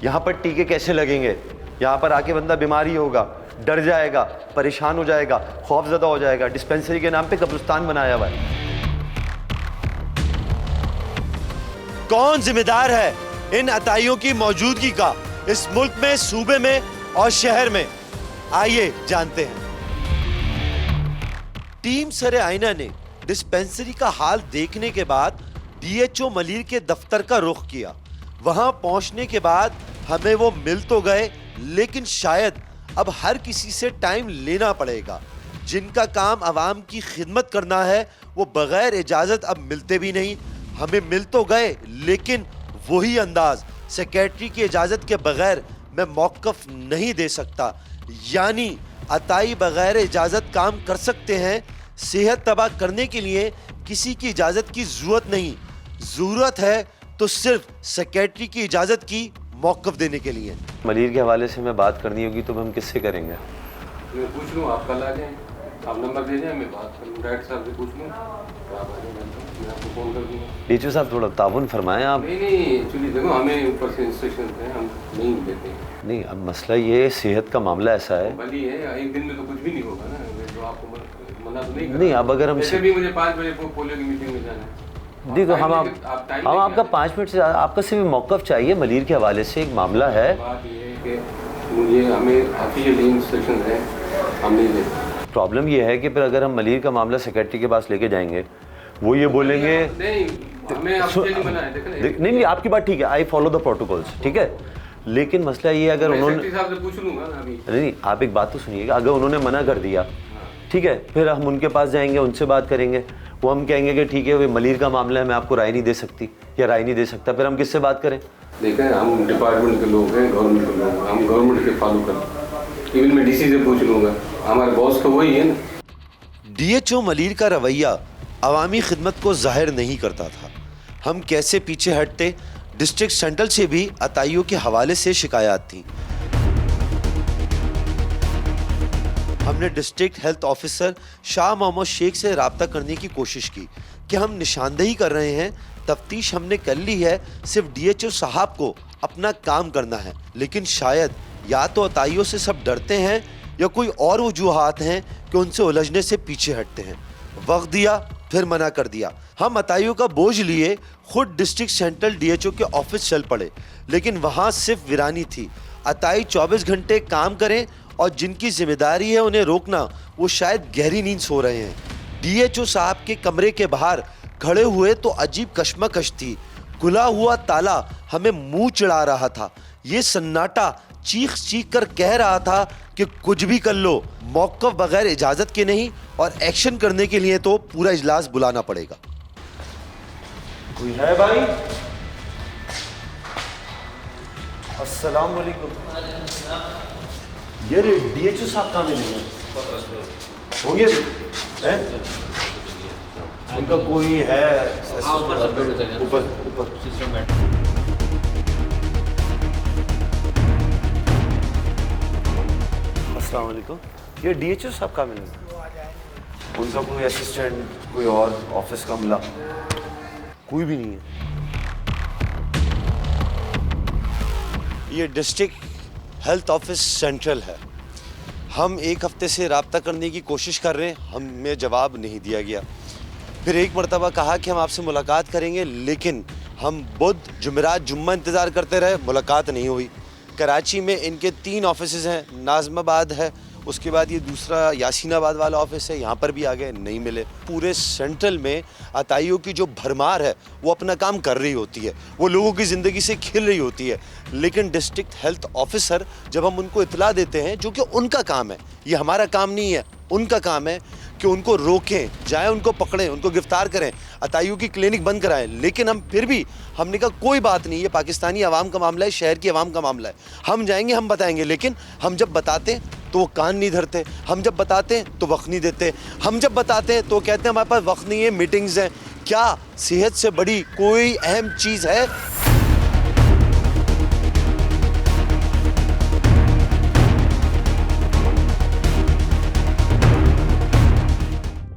यहाँ पर टीके कैसे लगेंगे? यहाँ पर आके बंदा बीमार ही होगा, डर जाएगा, परेशान हो जाएगा, खौफजदा हो जाएगा। डिस्पेंसरी के नाम पे कब्रिस्तान बनाया हुआ है। कौन जिम्मेदार है इन अताइयों की मौजूदगी का इस मुल्क में, सूबे में और शहर में? आइए जानते हैं। टीम सरे आईना ने डिस्पेंसरी का हाल देखने के बाद डीएचओ मलीर के दफ्तर का रुख किया। वहां पहुंचने के बाद हमें वो मिल तो गए, लेकिन शायद अब हर किसी से टाइम लेना पड़ेगा। जिनका काम आवाम की खिदमत करना है वो बगैर इजाजत अब मिलते भी नहीं। हमें मिल तो गए, लेकिन वही अंदाज, सेक्रेटरी की इजाजत के बगैर मैं मौक़िफ़ नहीं दे सकता। यानी अताई बगैर इजाजत काम कर सकते हैं। सेहत तबाह करने के लिए किसी की इजाजत की जरूरत नहीं, जरूरत है तो सिर्फ सेक्रेटरी की इजाजत की मौक़िफ़ देने के लिए। मलीर के हवाले से मैं बात करनी होगी तो हम किससे करेंगे? मैं पूछ लूँ, आप कल आ जाएं, आप नंबर दे जाएं, मैं बात करूँ, डायरेक्टर साहब से पूछ लूँ, तो आप आ जाएं, मैं आपको फ़ोन कर दूँगा। डीएचओ साहब थोड़ा ताउन फरमाएं आप। नहीं, एक्चुअली देखो हमें ऊपर से इंस्ट्रक्शन हैं, हम नहीं देते हैं। नहीं, अब मसला ये सेहत का मामला ऐसा है। भली है, एक दिन में तो कुछ भी नहीं होगा ना, तो आपको मना तो नहीं कर। नहीं, अब अगर हम वैसे भी मुझे 5 बजे पोलियो की मीटिंग में जाना है। देखो हम आपका 5 मिनट से आपका सिर्फ मौक़िफ़ चाहिए। मलीर के हवाले से एक मामला है। बात ये है कि मुझे हमें ऑफिशियल इंस्ट्रक्शन है, हम नहीं देते। प्रॉब्लम ये है कि फिर अगर हम मलीर का मामला सेक्रेटरी के पास लेके जाएंगे, वो ये बोलेंगे नहीं, हमें ऑफिशियली मना है। नहीं, आपकी बात ठीक है, आई फॉलो द प्रोटोकॉल्स, ठीक है। लेकिन मसला ये अगर उन्होंने, सेक्रेटरी साहब से पूछ लूँगा ना अभी। नहीं, आप एक बात तो सुनिएगा, अगर उन्होंने मना कर दिया, ठीक है, फिर हम उनके पास जाएंगे, उनसे बात करेंगे, वो हम कहेंगे कि ठीक है वो मलीर का मामला है, मैं आपको राय नहीं दे सकती या राय नहीं दे सकता, फिर हम किससे बात करें? देखें, हम डिपार्टमेंट के लोग हैं, गवर्नमेंट के लोग, हम गवर्नमेंट के फॉलो करते। इवन मैं डीसी से पूछ लूँगा, हमारे बॉस तो वही है ना। डीएचओ मलीर का रवैया अवामी खिदमत को जाहिर नहीं करता था। हम कैसे पीछे हटते? डिस्ट्रिक्ट सेंट्रल से भी अताइयों के हवाले से शिकायत थी। हमने district health officer Shah Mohammad Sheikh से रब्ता करने की कोशिश की कि हम निशानदेही कर रहे हैं, तफ्तीश हमने कर ली है, सिर्फ डीएचओ साहब को अपना काम करना है। लेकिन शायद या तो अताइयों से सब डरते हैं या कोई और वजूहात हैं कि उनसे उलझने से पीछे हटते हैं। वक्त दिया, फिर मना कर दिया। हम अताइयों का बोझ लिए खुद डिस्ट्रिक्ट सेंट्रल डीएचओ के ऑफिस चल पड़े, लेकिन वहाँ सिर्फ वीरानी थी। अताई 24 घंटे काम करें और जिनकी जिम्मेदारी है उन्हें रोकना, वो शायद गहरी नींद सो रहे हैं। डीएचओ साहब के कमरे के बाहर खड़े हुए तो अजीब कश्मकश थी। खुला हुआ ताला हमें मुंह चिढ़ा रहा था। ये सन्नाटा चीख चीख कर कह रहा था कि कुछ भी कर लो, मौक़िफ़ बगैर इजाज़त के नहीं, और एक्शन करने के लिए तो पूरा इजलास बुलाना पड़ेगा। कोई है भाई? अस्सलाम वालेकुम। ये डीएचओ साहब कहाँ मिले हैं? होंगे हैं? उनका कोई है? ऊपर अस्सलाम वालेकुम। ये डीएचओ साहब कहाँ मिले? उनका कोई असिस्टेंट, कोई और ऑफिस का अमला? कोई भी नहीं है। ये डिस्ट्रिक्ट हेल्थ ऑफिस सेंट्रल है। हम एक हफ्ते से रब्ता करने की कोशिश कर रहे हैं, हमें जवाब नहीं दिया गया। फिर एक मरतबा कहा कि हम आपसे मुलाकात करेंगे, लेकिन हम बुध, जुमेरात, जुम्मा इंतज़ार करते रहे, मुलाकात नहीं हुई। कराची में इनके 3 ऑफिसेज़ हैं, नाज़माबाद है, उसके बाद ये दूसरा यासीनाबाद वाला ऑफिस है, यहाँ पर भी आ गए, नहीं मिले। पूरे सेंट्रल में अताइयों की जो भरमार है वो अपना काम कर रही होती है, वो लोगों की ज़िंदगी से खिल रही होती है, लेकिन डिस्ट्रिक्ट हेल्थ ऑफिसर जब हम उनको इतला देते हैं, जो कि उनका काम है, ये हमारा काम नहीं है, उनका काम है कि उनको रोकें, जाएं उनको पकड़ें, उनको गिरफ्तार करें, अताइयों की क्लिनिक बंद कराएं, लेकिन हम फिर भी हमने कहा कोई बात नहीं, ये पाकिस्तानी आवाम का मामला है, शहर की आवाम का मामला है, हम जाएंगे, हम बताएंगे। लेकिन हम जब बताते हैं तो वो कान नहीं धरते, हम जब बताते हैं तो वक्त नहीं देते, हम जब बताते हैं तो कहते हैं हमारे पास वक्त नहीं है, मीटिंग्स हैं। क्या सेहत से बड़ी कोई अहम चीज़ है?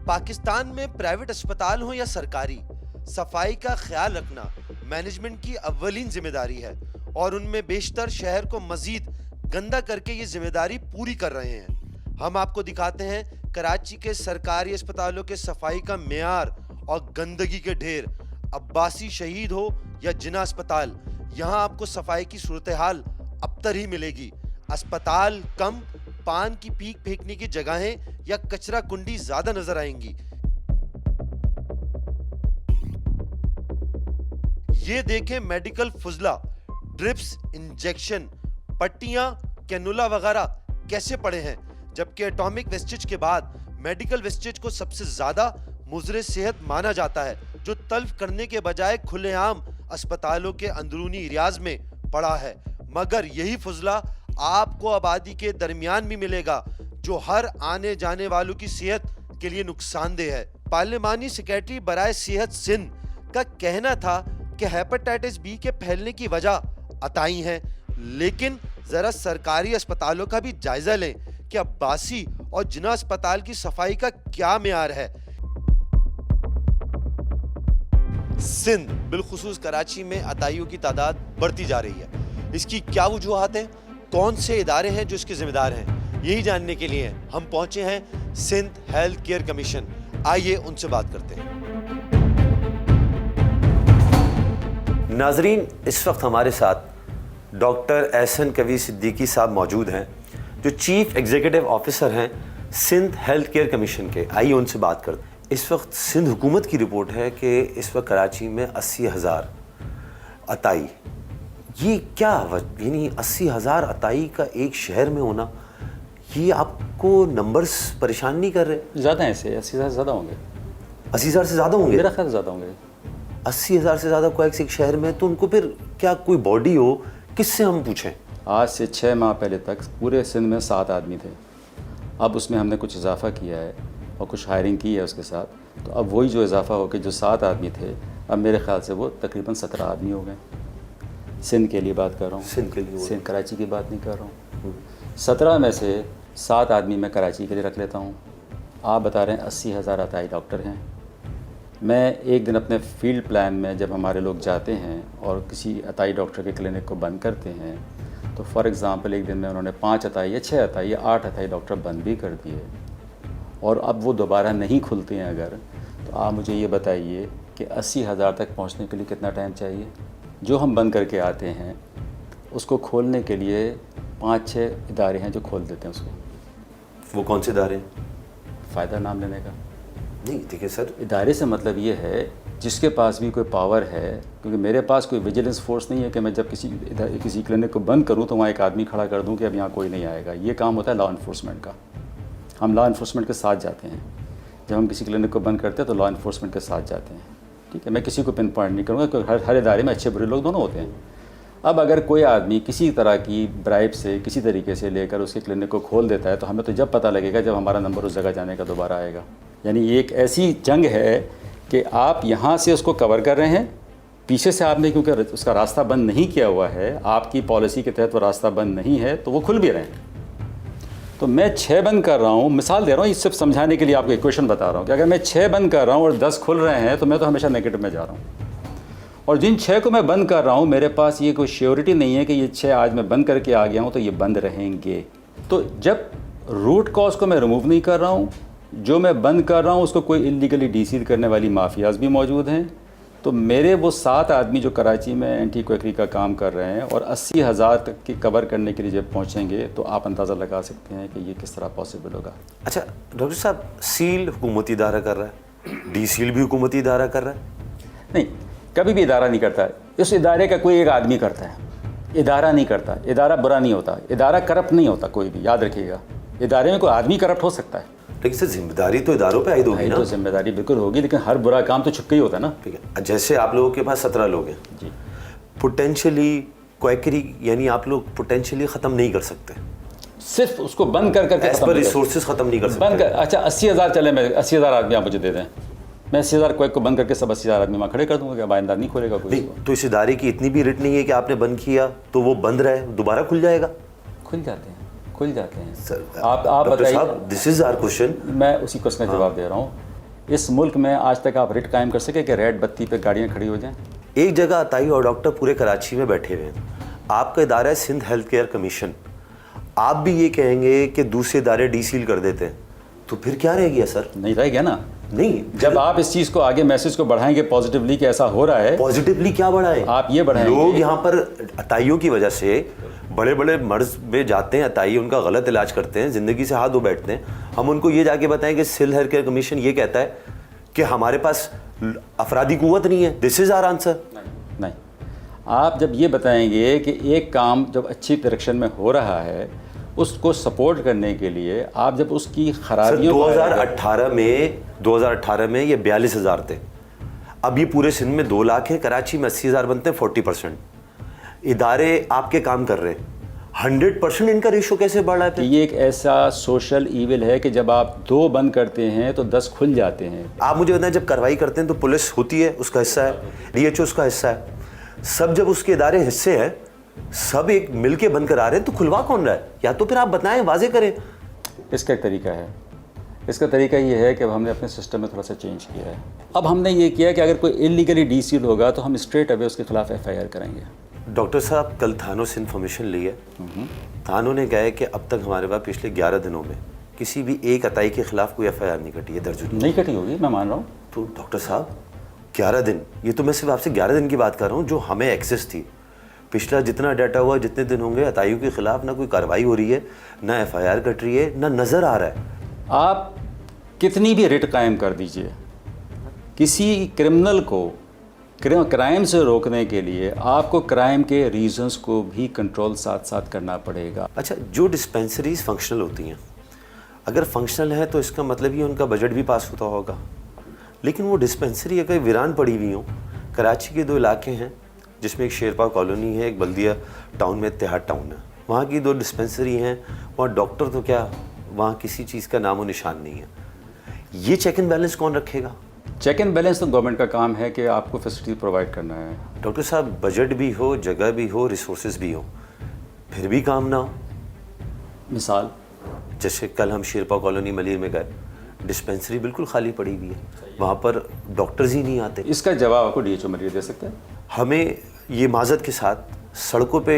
पाकिस्तान में प्राइवेट अस्पताल हो या सरकारी, सफाई का ख्याल रखना मैनेजमेंट की अव्वलीन जिम्मेदारी है और उनमें बेशतर शहर को मजीद गंदा करके ये जिम्मेदारी पूरी कर रहे हैं। हम आपको दिखाते हैं कराची के सरकारी अस्पतालों के सफाई का मेयार और गंदगी के ढेर। अब्बासी शहीद हो या जिना अस्पताल, यहाँ आपको सफाई की सूरत हाल अबतर ही मिलेगी। अस्पताल कम, पान की पीक फेंकने की जगहें या कचरा कुंडी ज्यादा नजर आएंगी। ये देखें मेडिकल फुजला, ड्रिप्स, इंजेक्शन, पट्टियां, कैनुला वगैरह कैसे पड़े हैं, जबकि एटॉमिक वेस्टेज के बाद मेडिकल वेस्टेज को सबसे ज्यादा मुजरे सेहत माना जाता है, जो तल्फ करने के बजाय खुलेआम अस्पतालों के अंदरूनी रियाज में पड़ा है। मगर यही फुजला आपको आबादी के दरमियान भी मिलेगा, जो हर आने जाने वालों की सेहत के लिए नुकसानदेह है। पार्लिमानी सेक्रेटरी बराए सेहत सिंध का कहना था कि हेपेटाइटिस बी के फैलने की वजह अताई हैं, लेकिन जरा सरकारी अस्पतालों का भी जायजा लें कि अब्बासी और जिना अस्पताल की सफाई का क्या मेयार है। सिंध बिलखुसूस कराची में अताइयों की तादाद बढ़ती जा रही है, इसकी क्या वजूहात हैं, कौन से इदारे हैं जो इसके जिम्मेदार हैं, यही जानने के लिए हम पहुंचे हैं सिंध हेल्थ केयर कमीशन। आइए उनसे बात करते हैं। नाजरीन, इस वक्त हमारे साथ डॉक्टर एहसन कवी सिद्दीकी साहब मौजूद हैं, जो चीफ एग्जीक्यूटिव ऑफिसर हैं सिंध हेल्थ केयर कमीशन के। आइए उनसे बात करते हैं। इस वक्त सिंध हुकूमत की रिपोर्ट है कि इस वक्त कराची में 80,000 अताई, ये क्या यानी 80,000 अताई का एक शहर में होना, ये आपको नंबर्स परेशान नहीं कर रहे? ज़्यादा हैं, ऐसे 80,000 से ज़्यादा होंगे। 80,000 से ज़्यादा होंगे? मेरा ख्याल ज़्यादा होंगे। 80,000 से ज़्यादा को एक शहर में, तो उनको फिर क्या कोई बॉडी हो, किससे हम पूछें? आज से 6 माह पहले तक पूरे सिंध में 7 आदमी थे, अब उसमें हमने कुछ इजाफा किया है और कुछ हायरिंग की है उसके साथ, तो अब वही जो इजाफा हो के जो 7 आदमी थे, अब मेरे ख्याल से वो तकरीबन 17 आदमी हो गए। सिंध के लिए बात कर रहा हूँ, सिंध के लिए, सिंध कराची की बात नहीं कर रहा हूँ। 17 में से 7 आदमी मैं कराची के लिए रख लेता हूँ। आप बता रहे हैं 80,000 अताई डॉक्टर हैं। मैं एक दिन अपने फील्ड प्लान में जब हमारे लोग जाते हैं और किसी अताई डॉक्टर के क्लिनिक को बंद करते हैं, तो फॉर एग्ज़ाम्पल एक दिन में उन्होंने 5 अताई या 6 अताई या 8 अताई डॉक्टर बंद भी कर दिए और अब वो दोबारा नहीं खुलते हैं अगर, तो आप मुझे ये बताइए कि 80,000 तक पहुंचने के लिए कितना टाइम चाहिए? जो हम बंद करके आते हैं उसको खोलने के लिए 5-6 इदारे हैं जो खोल देते हैं उसको। वो कौन से इदारे? फ़ायदा नाम लेने का नहीं, देखिए सर, इदारे से मतलब ये है जिसके पास भी कोई पावर है, क्योंकि मेरे पास कोई विजिलेंस फोर्स नहीं है कि मैं जब किसी क्लिनिक को बंद करूं तो वहाँ एक आदमी खड़ा कर दूं कि अब यहाँ कोई नहीं आएगा। ये काम होता है लॉ इन्फोर्समेंट का। हम लॉ इन्फोर्समेंट के साथ जाते हैं, जब हम किसी क्लिनिक को बंद करते हैं तो लॉ इन्फोर्समेंट के साथ जाते हैं। ठीक है, मैं किसी को पिन पॉइंट नहीं करूँगा क्योंकि हर इदारे में अच्छे बुरे लोग दोनों होते हैं। अब अगर कोई आदमी किसी तरह की ब्राइब से किसी तरीके से लेकर उसके क्लिनिक को खोल देता है, तो हमें तो जब पता लगेगा जब हमारा नंबर उस जगह जाने का दोबारा आएगा। यानी ये एक ऐसी जंग है कि आप यहाँ से उसको कवर कर रहे हैं, पीछे से आपने क्योंकि उसका रास्ता बंद नहीं किया हुआ है, आपकी पॉलिसी के तहत वो रास्ता बंद नहीं है, तो वो खुल भी रहे हैं। तो मैं 6 बंद कर रहा हूँ, मिसाल दे रहा हूँ, इस सिर्फ समझाने के लिए आपको इक्वेशन बता रहा हूँ कि अगर मैं 6 बंद कर रहा हूँ और 10 खुल रहे हैं तो मैं तो हमेशा नेगेटिव में जा रहा हूँ। और जिन 6 को मैं बंद कर रहा हूँ, मेरे पास ये कोई श्योरिटी नहीं है कि ये 6 आज मैं बंद करके आ गया हूँ तो ये बंद रहेंगे। तो जब रूट कॉज को मैं रिमूव नहीं कर रहा हूँ, जो मैं बंद कर रहा हूँ उसको कोई इलीगली डीसील करने वाली माफियाज भी मौजूद हैं, तो मेरे वो 7 आदमी जो कराची में एंटी क्वेकरी का काम कर रहे हैं और 80,000 तक की कवर करने के लिए जब पहुँचेंगे तो आप अंदाज़ा लगा सकते हैं कि ये किस तरह पॉसिबल होगा। अच्छा डॉक्टर साहब, सील हुकूमती इदारा कर रहा है, डी सील भी हुकूमती इदारा कर रहा है? नहीं, कभी भी इदारा नहीं करता है। इस इदारे का कोई एक आदमी करता है, इदारा नहीं करता। इदारा बुरा नहीं होता, इदारा करप्ट नहीं होता कोई भी, याद रखिएगा। इदारे में कोई आदमी करप्ट हो सकता है, लेकिन सर जिम्मेदारी तो इदारों पे आयद होगी ना? तो जिम्मेदारी बिल्कुल होगी, लेकिन हर बुरा काम तो छुप के ही होता है ना। ठीक है, जैसे आप लोगों के पास 17 लोग हैं जी, पोटेंशियली क्वेकरी, यानी आप लोग पोटेंशियली ख़त्म नहीं कर सकते, सिर्फ उसको बंद कर करके एज पर रिसोर्सेज ख़त्म नहीं कर सकते। बंद कर, अच्छा 80,000 चले, मैं 80,000 आदमी आप मुझे दे दें, मैं 80,000 क्वेक को बंद करके सब 80,000 आदमी वहाँ खड़े कर दूँगा, क्या बाइंदार नहीं खोलेगा कोई? नहीं, तो इस इदारे की इतनी भी रिट नहीं है कि आपने बंद किया तो वो बंद रहे, दोबारा खुल जाएगा? खुल जाते हैं, खुल जाते हैं सर आप बताइए। This is our question. मैं उसी क्वेश्चन का जवाब दे रहा हूँ। इस मुल्क में आज तक आप रिट कायम कर सके कि रेड बत्ती पे गाड़ियाँ खड़ी हो जाएं? एक जगह अताई और डॉक्टर पूरे कराची में बैठे हुए हैं, आपका इदारा है सिंध हेल्थ केयर कमीशन, आप भी ये कहेंगे कि दूसरे इदारे डी सील कर देते हैं, तो फिर क्या रह गया सर? नहीं रह गया ना। नहीं, जब आप इस चीज़ को आगे मैसेज को बढ़ाएंगे पॉजिटिवली कि ऐसा हो रहा है, पॉजिटिवली क्या बढ़ाएं? आप ये बढ़ाएंगे। लोग यहाँ पर अताइयों की वजह से बड़े बड़े मर्ज में जाते हैं, अताई उनका गलत इलाज करते हैं, ज़िंदगी से हाथ धो बैठते हैं। हम उनको ये जाके बताएं कि सिंध हेल्थ केयर कमीशन ये कहता है कि हमारे पास अफरादी कुव्वत नहीं है, दिस इज आवर आंसर। नहीं, आप जब ये बताएंगे कि एक काम जब अच्छी डायरेक्शन में हो रहा है उसको सपोर्ट करने के लिए आप जब उसकी खराबियों 2018 में ये 42,000 थे, अब ये पूरे सिंध में 2 लाख है, कराची में 80,000 बनते हैं, 40%। इदारे आपके काम कर रहे हैं, 100% इनका रेशो कैसे बढ़ रहा है? ये एक ऐसा सोशल ईविल है कि जब आप 2 बंद करते हैं तो 10 खुल जाते हैं। आप मुझे बताएं, जब कार्रवाई करते हैं तो पुलिस होती है, उसका हिस्सा है, DHO उसका हिस्सा है, सब जब उसके इदारे हिस्से हैं, सब एक मिल के बंद करा रहे हैं, तो खुलवा कौन रहा है? या तो फिर आप बताएं, वाजे करें। इसका एक तरीका है, इसका तरीका ये है कि अब हमने अपने सिस्टम में थोड़ा सा चेंज किया है। अब हमने ये किया कि अगर कोई इलीगली डी सील होगा तो हम स्ट्रेट अवे उसके खिलाफ FIR करेंगे। डॉक्टर साहब, कल थानों से इन्फॉर्मेशन ली है, थानों ने कहा है कि अब तक हमारे पास पिछले 11 दिनों में किसी भी एक अताई के खिलाफ कोई FIR नहीं कटी है, दर्ज नहीं कटी होगी, मैं मान रहा हूँ। तो डॉक्टर साहब 11 दिन, ये तो मैं सिर्फ आपसे 11 दिन की बात कर रहा हूँ जो हमें एक्सेस थी। पिछला जितना डाटा हुआ, जितने दिन होंगे, अताइयों के खिलाफ ना कोई कार्रवाई हो रही है, ना FIR कट रही है, ना नज़र आ रहा है। आप कितनी भी रिट कायम कर दीजिए, किसी क्रिमिनल को क्राइम से रोकने के लिए आपको क्राइम के रीजंस को भी कंट्रोल साथ साथ करना पड़ेगा। अच्छा, जो डिस्पेंसरीज फंक्शनल होती हैं, अगर फंक्शनल है तो इसका मतलब ये उनका बजट भी पास होता होगा, लेकिन वो डिस्पेंसरी अगर वीरान पड़ी हुई हो, कराची के 2 इलाके हैं जिसमें एक शेरपा कॉलोनी है, एक बल्दिया टाउन में इत्तेहाद टाउन है, वहाँ की 2 डिस्पेंसरी हैं, वहाँ डॉक्टर तो क्या, वहाँ किसी चीज़ का नामो निशान नहीं है। ये चेक एंड बैलेंस कौन रखेगा? चेक एंड बैलेंस तो गवर्नमेंट का काम है कि आपको फैसिलिटी प्रोवाइड करना है। डॉक्टर साहब, बजट भी हो, जगह भी हो, रिसोर्सेज भी हो, फिर भी काम ना हो। मिसाल, जैसे कल हम शेरपा कॉलोनी मलिर में गए, डिस्पेंसरी बिल्कुल खाली पड़ी हुई है, वहाँ पर डॉक्टर्स ही नहीं आते। इसका जवाब आपको DHO मलिर दे सकते हैं। हमें ये माजत के साथ सड़कों पे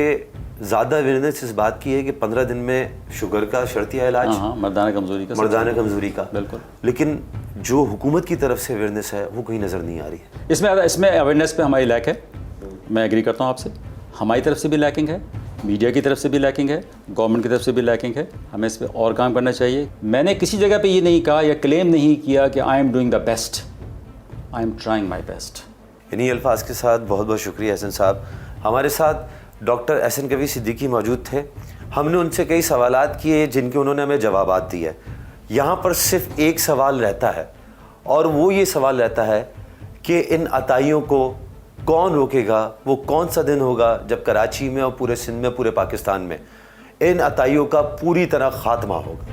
ज़्यादा अवेयरनेस इस बात की है कि 15 दिन में शुगर का शर्तिया इलाज, मर्दाना कमज़ोरी का, बिल्कुल, लेकिन जो हुकूमत की तरफ से अवेयरनेस है वो कहीं नज़र नहीं आ रही है। इसमें अवेयरनेस पे हमारी लैक है, मैं एग्री करता हूँ आपसे। हमारी तरफ से भी लैकिंग है, मीडिया की तरफ से भी लैकिंग है, गवर्नमेंट की तरफ से भी लैकिंग है, हमें इस पर और काम करना चाहिए। मैंने किसी जगह पे ये नहीं कहा या क्लेम नहीं किया कि I am doing the best, I am trying my best. इन्हीं अल्फाज के साथ बहुत बहुत शुक्रिया एहसन साहब। हमारे साथ डॉक्टर एहसन कवी सिद्दीकी मौजूद थे, हमने उनसे कई सवालात किए जिनके उन्होंने हमें जवाबात दिए। यहाँ पर सिर्फ एक सवाल रहता है, और वो ये सवाल रहता है कि इन अताइयों को कौन रोकेगा? वो कौन सा दिन होगा जब कराची में और पूरे सिंध में, पूरे पाकिस्तान में इन अताइयों का पूरी तरह खात्मा होगा?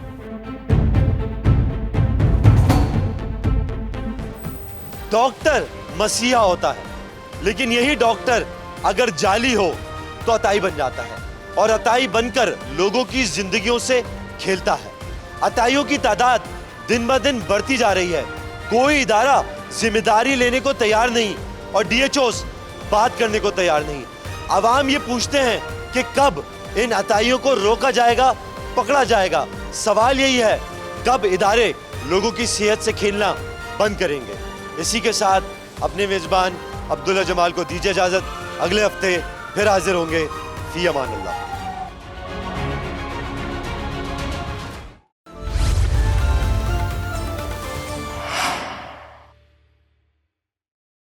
डॉक्टर मसीहा होता है, लेकिन यही डॉक्टर अगर जाली हो तो अताई बन जाता है, और अताई बनकर लोगों की जिंदगियों से खेलता है। अताइयों की तादाद दिन ब दिन बढ़ती जा रही है, कोई इदारा जिम्मेदारी लेने को तैयार नहीं और DHOs बात करने को तैयार नहीं। अवाम ये पूछते हैं कि कब इन अताइयों को रोका जाएगा, पकड़ा जाएगा। सवाल यही है, कब इदारे लोगों की सेहत से खेलना बंद करेंगे? इसी के साथ अपने मेजबान अब्दुल्ला जमाल को दीजिए इजाजत। अगले हफ्ते फिर हाजिर होंगे। फी अमान अल्लाह।